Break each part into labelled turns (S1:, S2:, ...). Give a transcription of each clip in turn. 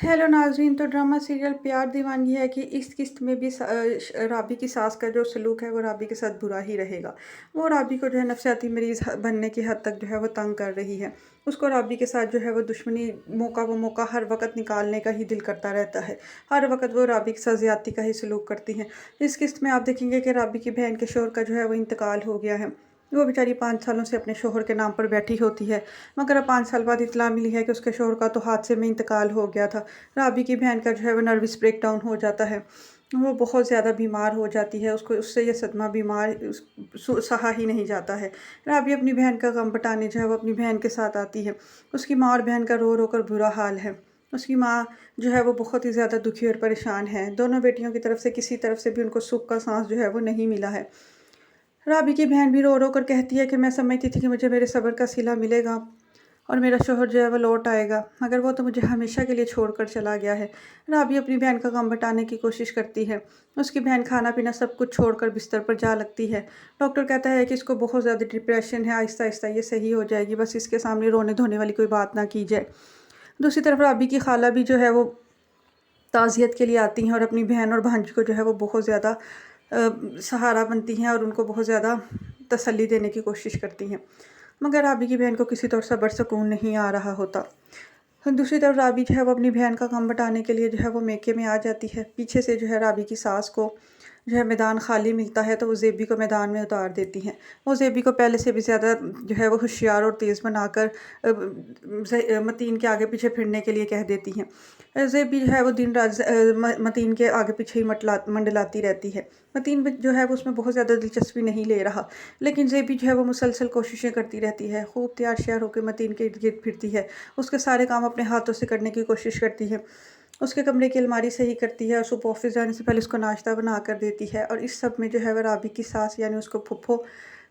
S1: Hello नाज़रीन। तो drama serial प्यार दीवानगी है कि इस किस्त में भी राबी की सास का जो सलूक है वो राबी के साथ बुरा ही रहेगा। वो राबी को जो है नफसियाती मरीज़ बनने की हद तक जो है वो तंग कर रही है। उसको राबी के साथ जो है वो दुश्मनी मौका हर वक्त निकालने का ही दिल करता रहता है। हर वक्त वो राबी के साथ ज़्यादती का ही सलूक करती हैं। इस किस्त में आप देखेंगे कि राबी की बहन के शौहर का जो है वो इंतकाल हो गया है। वो बेचारी 5 सालों से अपने शौहर के नाम पर बैठी होती है, मगर अब 5 साल बाद इत्तला मिली है कि उसके शौहर का तो हादसे में इंतकाल हो गया था। राबी की बहन का जो है वो नर्वस ब्रेकडाउन हो जाता है। वो बहुत ज़्यादा बीमार हो जाती है, उसको उससे ये सदमा सहा ही नहीं जाता है। राबी अपनी बहन का गम बटाने जो है वो अपनी बहन के साथ आती है। उसकी माँ और बहन का रो रो कर बुरा हाल है। उसकी माँ जो है वो बहुत ही ज़्यादा दुखी और परेशान है। दोनों बेटियों की तरफ से किसी तरफ से भी उनको सुख का सांस जो है वो नहीं मिला है। राबी की बहन भी रो रो कर कहती है कि मैं समझती थी कि मुझे मेरे सब्र का सिला मिलेगा और मेरा शौहर जो है वो लौट आएगा, मगर वो तो मुझे हमेशा के लिए छोड़कर चला गया है। राबी अपनी बहन का गम बटाने की कोशिश करती है। उसकी बहन खाना पीना सब कुछ छोड़कर बिस्तर पर जा लगती है। डॉक्टर कहता है कि इसको बहुत ज़्यादा डिप्रेशन है, आहिस्ता आहिस्ता ये सही हो जाएगी, बस इसके सामने रोने धोने वाली कोई बात ना की जाए। दूसरी तरफ राबी की खाला भी जो है वो ताज़ियत के लिए आती हैं और अपनी बहन और भांजी को जो है वो बहुत ज़्यादा सहारा बनती हैं और उनको बहुत ज़्यादा तसल्ली देने की कोशिश करती हैं। मगर राबी की बहन को किसी तौर सब्र सुकून नहीं आ रहा होता। दूसरी तरफ राबी जो है वो अपनी बहन का गम बटाने के लिए जो है वो मेके में आ जाती है। पीछे से जो है राबी की सास को जो है मैदान खाली मिलता है तो वो ज़ेबी को मैदान में उतार देती हैं। वो ज़ेबी को पहले से भी ज़्यादा जो है वो होशियार और तेज़ बनाकर मतीन के आगे पीछे फिरने के लिए कह देती हैं। ज़ेबी जो है वो दिन रात मतीन के आगे पीछे ही मंडलाती रहती है। मतीन जो है वो उसमें बहुत ज़्यादा दिलचस्पी नहीं ले रहा, लेकिन ज़ेबी जो है वो मुसलसल कोशिशें करती रहती है। खूब तैयार श्यार होकर मतीन के इर्द गिर्द फिरती है। उसके सारे काम अपने हाथों से करने की कोशिश करती है। उसके कमरे की अलमारी सही करती है और सुबह ऑफिस जाने से पहले उसको नाश्ता बना कर देती है। और इस सब में जो है वह राबी की सास यानी उसको फुफ्फो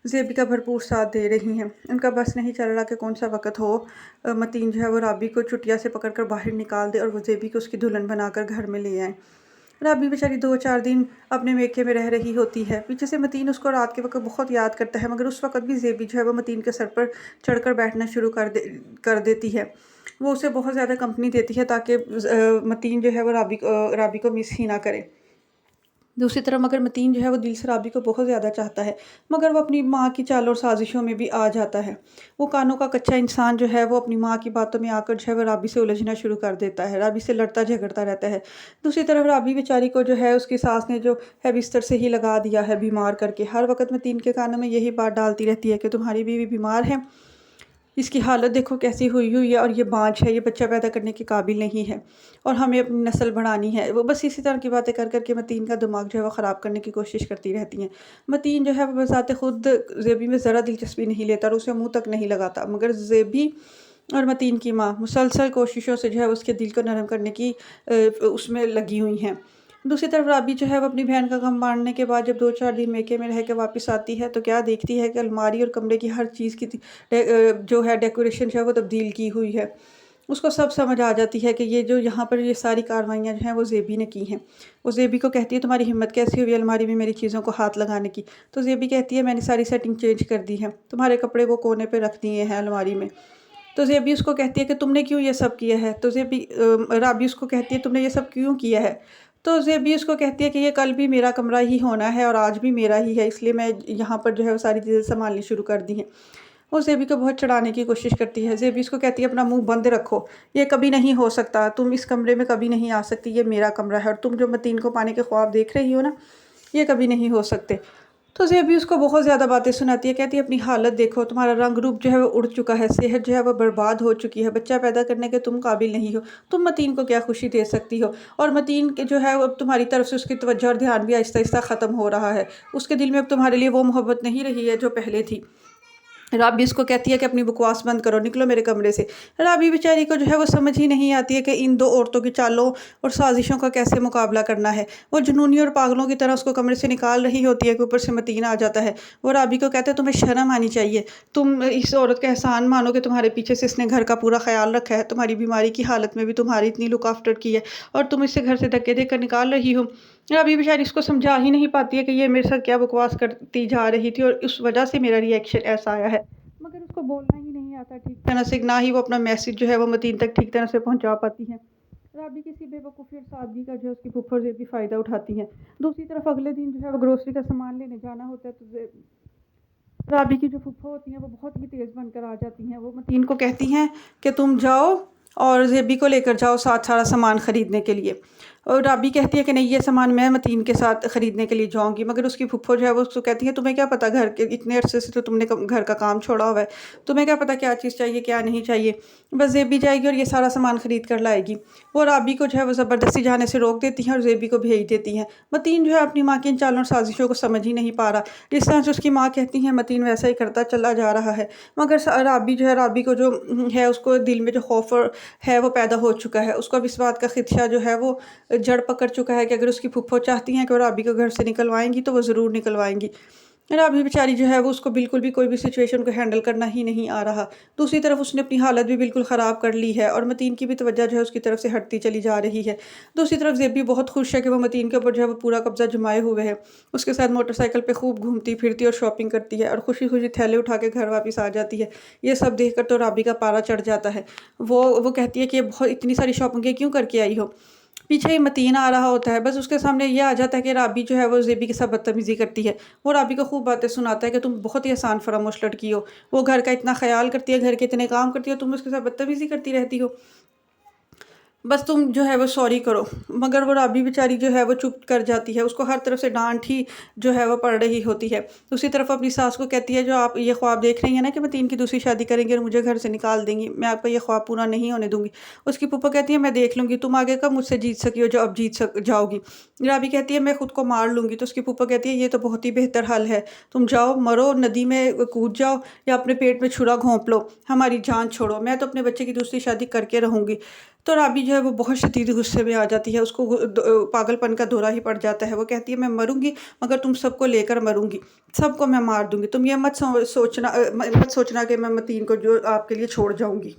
S1: ज़ेबी का भरपूर साथ दे रही हैं। उनका बस नहीं चल रहा कि कौन सा वक्त हो मतीन जो है वो राबी को चुटिया से पकड़ कर बाहर निकाल दे और वो ज़ेबी को उसकी दुल्हन बनाकर घर में ले आए। राबी बेचारी 2-4 दिन अपने मेके में रह रही होती है। पीछे से मतीन उसको रात के वक्त बहुत याद करता है, मगर उस वक्त भी ज़ेबी जो है वो मतीन के सर पर चढ़कर बैठना शुरू कर देती है। वो उसे बहुत ज़्यादा कंपनी देती है ताकि मतीन जो है वो राबी को मिस ही ना करे। दूसरी तरफ मगर मतीन जो है वो दिल से राबी को बहुत ज़्यादा चाहता है, मगर वो अपनी माँ की चाल और साजिशों में भी आ जाता है। वो कानों का कच्चा इंसान जो है वो अपनी माँ की बातों में आकर जो है वो राबी से उलझना शुरू कर देता है, राबी से लड़ता झगड़ता रहता है। दूसरी तरफ राबी बेचारी को जो है उसकी सास ने जो है बिस्तर से ही लगा दिया है बीमार करके। हर वक्त मतीन के कानों में यही बात डालती रहती है कि तुम्हारी बीवी बीमार है, इसकी हालत देखो कैसी हुई हुई है और ये बाँझ है, ये बच्चा पैदा करने के काबिल नहीं है और हमें अपनी नस्ल बढ़ानी है। वो बस इसी तरह की बातें कर के मतीन का दिमाग जो है वो ख़राब करने की कोशिश करती रहती हैं। मतीन जो है वो बज़ाते ख़ुद ज़ेबी में ज़रा दिलचस्पी नहीं लेता और उसे मुँह तक नहीं लगाता, मगर ज़ेबी और मतीन की माँ मुसलसल कोशिशों से जो है उसके दिल को नरम करने की उसमें लगी हुई हैं। दूसरी तरफ राबी जो है वो अपनी बहन का गम बाँटने के बाद जब 2-4 दिन मेके में रह के वापस आती है तो क्या देखती है कि अलमारी और कमरे की हर चीज़ की जो है डेकोरेशन जो है वो तब्दील की हुई है। उसको सब समझ आ जाती है कि ये जो यहाँ पर ये सारी कार्रवाइयाँ जो हैं वो ज़ेबी ने की हैं। वो ज़ेबी को कहती है तुम्हारी हिम्मत कैसे हुई अलमारी में मेरी चीज़ों को हाथ लगाने की? तो ज़ेबी कहती है मैंने सारी सेटिंग चेंज कर दी है, तुम्हारे कपड़े वो कोने पे रख दिए हैं अलमारी में। तो ज़ेबी उसको कहती है कि तुमने क्यों ये सब किया है? तो राबी उसको कहती है तुमने ये सब क्यों किया है? तो ज़ेबी उसको कहती है कि ये कल भी मेरा कमरा ही होना है और आज भी मेरा ही है, इसलिए मैं यहाँ पर जो है वो सारी चीज़ें सँभालनी शुरू कर दी हैं। वो ज़ेबी को बहुत चिढ़ाने की कोशिश करती है। ज़ेबी उसको कहती है अपना मुँह बंद रखो, ये कभी नहीं हो सकता, तुम इस कमरे में कभी नहीं आ सकती, ये मेरा कमरा है और तुम जो मतीन को पाने के ख्वाब देख रही हो ना, ये कभी नहीं हो सकते। तो ज़ेबी उसको बहुत ज़्यादा बातें सुनाती है, कहती है अपनी हालत देखो, तुम्हारा रंग रूप जो है वो उड़ चुका है, सेहत जो है वो बर्बाद हो चुकी है, बच्चा पैदा करने के तुम काबिल नहीं हो, तुम मतीन को क्या खुशी दे सकती हो? और मतीन के जो है वो अब तुम्हारी तरफ से उसकी तवज्जो और ध्यान भी आहिस्ता-आहिस्ता ख़त्म हो रहा है। उसके दिल में अब तुम्हारे लिए वो मोहब्बत नहीं रही है जो पहले थी। राबी उसको कहती है कि अपनी बकवास बंद करो, निकलो मेरे कमरे से। राबी बेचारी को जो है वो समझ ही नहीं आती है कि इन 2 औरतों की चालों और साजिशों का कैसे मुकाबला करना है। वो जुनूनी और पागलों की तरह उसको कमरे से निकाल रही होती है कि ऊपर से मतीन आ जाता है। वो राबी को कहता है तुम्हें शर्म आनी चाहिए, तुम इस औरत का एहसान मानो कि तुम्हारे पीछे से इसने घर का पूरा ख्याल रखा है, तुम्हारी बीमारी की हालत में भी तुम्हारी इतनी लुक आफ्टर की है और तुम इसे घर से धक्के देकर निकाल रही हो। अभी बेचारी इसको समझा ही नहीं पाती है कि ये मेरे साथ क्या बकवास करती जा रही थी और उस वजह से मेरा रिएक्शन ऐसा आया है, मगर उसको बोलना ही नहीं आता ठीक तरह से, ना ही वो अपना मैसेज जो है वो मतीन तक ठीक तरह से पहुंचा पाती है। राबी किसी बेवकूफ़ी और सादगी का जो है उसकी फूफा और ज़ेबी फ़ायदा उठाती हैं। दूसरी तरफ अगले दिन जो है वो ग्रोसरी का सामान लेने जाना होता है, तो राबी की जो फूफा होती हैं वो बहुत ही तेज़ बनकर आ जाती हैं। वो मतीन को कहती हैं कि तुम जाओ और ज़ेबी को लेकर जाओ साथ सारा सामान ख़रीदने के लिए। और राबी कहती है कि नहीं, ये सामान मैं मतीन के साथ ख़रीदने के लिए जाऊँगी। मगर उसकी फूफा जो है वो उसको कहती है, तुम्हें क्या पता, घर के इतने अरसे से तो तुमने घर का काम छोड़ा हुआ है, तुम्हें क्या पता क्या चीज़ चाहिए क्या नहीं चाहिए। बस ज़ेबी जाएगी और ये सारा सामान ख़रीद कर लाएगी। वो राबी को जो है वो ज़बरदस्ती जाने से रोक देती हैं और ज़ेबी को भेज देती हैं। मतीन जो है अपनी माँ की इन चालों और साजिशों को समझ ही नहीं पा रहा। जिस तरह से उसकी माँ कहती हैं मतीन वैसा ही करता चला जा रहा है। मगर राबी जो है, राबी को जो है उसको दिल में जो खौफ है वो पैदा हो चुका है। उसको अब इस बात का खदशा जो है वो जड़ पकड़ चुका है कि अगर उसकी फूफो चाहती हैं कि वो राबी को घर से निकलवाएंगी तो वो ज़रूर निकलवाएंगी। राबी बेचारी जो है वो उसको बिल्कुल भी कोई भी सिचुएशन को हैंडल करना ही नहीं आ रहा। दूसरी तरफ उसने अपनी हालत भी बिल्कुल ख़राब कर ली है और मतीन की भी तवज्जो जो है उसकी तरफ से हटती चली जा रही है। दूसरी तरफ ज़ेबी बहुत खुश है कि वो मतीन के ऊपर जो है वो पूरा कब्ज़ा जमाए हुए है। उसके साथ मोटरसाइकिल पे खूब घूमती फिरती और शॉपिंग करती है और खुशी खुशी थैले उठा के घर वापस आ जाती है। ये सब देख कर तो राबी का पारा चढ़ जाता है। वो कहती है कि बहुत इतनी सारी शॉपिंग क्यों करके आई हो। पीछे ही मतीन आ रहा होता है, बस उसके सामने ये आ जाता है कि राबी जो है वो ज़ेबी के साथ बदतमीज़ी करती है। वो राबी को खूब बातें सुनाता है कि तुम बहुत ही आसान फरामोश लड़की हो, वो घर का इतना ख्याल करती है, घर के इतने काम करती हो, तुम उसके साथ बदतमीज़ी करती रहती हो। बस तुम जो है वो सॉरी करो। मगर वो राबी बेचारी जो है वो चुप कर जाती है। उसको हर तरफ से डांट ही जो है वो पड़ रही होती है। दूसरी तरफ अपनी सास को कहती है, जो आप ये ख्वाब देख रही हैं ना कि मतीन की दूसरी शादी करेंगे और मुझे घर से निकाल देंगी, मैं आपका ये ख्वाब पूरा नहीं होने दूंगी। उसकी फूफा कहती है, मैं देख लूँगी, तुम आगे कब मुझसे जीत सकी हो जो अब जाओगी। राबी कहती है, मैं खुद को मार लूँगी। तो उसकी फूफा कहती है, ये तो बहुत ही बेहतर हल है, तुम जाओ मरो, नदी में कूद जाओ या अपने पेट में छुरा घोंप लो, हमारी जान छोड़ो, मैं तो अपने बच्चे की दूसरी शादी करके रहूँगी। तो राबी जो है वो बहुत शदीद गुस्से में आ जाती है। उसको पागलपन का दौरा ही पड़ जाता है। वो कहती है, मैं मरूंगी मगर तुम सबको लेकर मरूंगी, सबको मैं मार दूंगी। तुम ये मत सोचना कि मैं मतीन को जो आपके लिए छोड़ जाऊंगी।